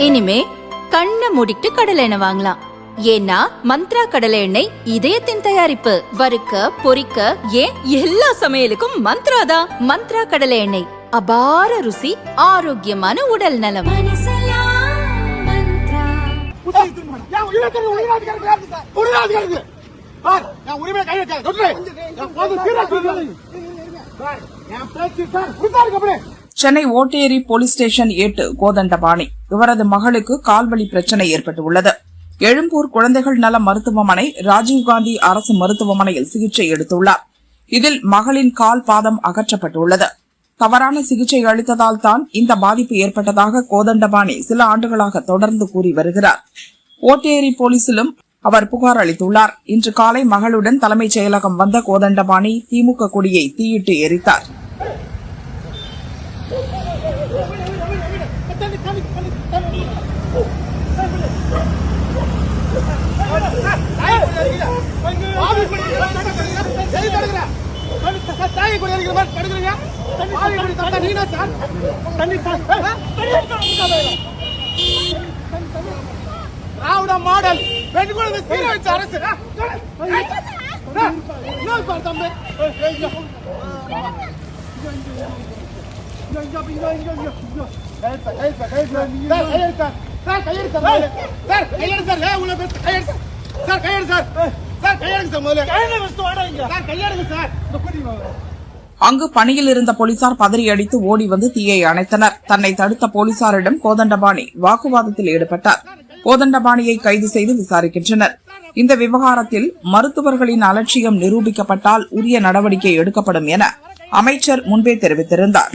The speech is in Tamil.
இனிமே கண்ணை மூடிட்டு கடலை எண்ணெய் வாங்கலாம். ஏன்னா மந்த்ரா கடலை எண்ணெய் இதயத்தின் தயாரிப்பு. வறுக்க பொரிக்க ஏன் எல்லா சமையலுக்கும் மந்த்ரா தான். மந்த்ரா கடலை எண்ணெய், அபார ருசி, ஆரோக்கியமான உடல் நலம். சென்னை ஓட்டேரி போலீஸ் ஸ்டேஷன் 8 கோதண்டபாணி இவரது மகளுக்கு கால்வலி பிரச்சனை ஏற்பட்டுள்ளது. எழும்பூர் குழந்தைகள் நல மருத்துவமனை, ராஜீவ்காந்தி அரசு மருத்துவமனையில் சிகிச்சை எடுத்துள்ளார். இதில் மகளின் கால் பாதம் அகற்றப்பட்டுள்ளது. தவறான சிகிச்சை அளித்ததால் தான் இந்த பாதிப்பு ஏற்பட்டதாக கோதண்டபாணி சில ஆண்டுகளாக தொடர்ந்து கூறி வருகிறார். ஓட்டேரி போலீசிலும் அவர் புகார் அளித்துள்ளார். இன்று காலை மகளுடன் தலைமைச் செயலகம் வந்த கோதண்டபாணி திமுக கொடியை தீயிட்டு எரித்தார். திராவிட மாடல் பெண்களுக்கு சீரழிச்ச அரசு. அங்கு பணியில் இருந்த போலீசார் பதறியடித்து ஓடி வந்து தீயை அணைத்தனர். தன்னை தடுத்த போலீசாரிடம் கோதண்டபாணி வாக்குவாதத்தில் ஈடுபட்டார். கோதண்டபாணியை கைது செய்து விசாரிக்கின்றனர். இந்த விவகாரத்தில் மருத்துவர்களின் அலட்சியம் நிரூபிக்கப்பட்டால் உரிய நடவடிக்கை எடுக்கப்படும் என அமைச்சர் முன்பே தெரிவித்திருந்தார்.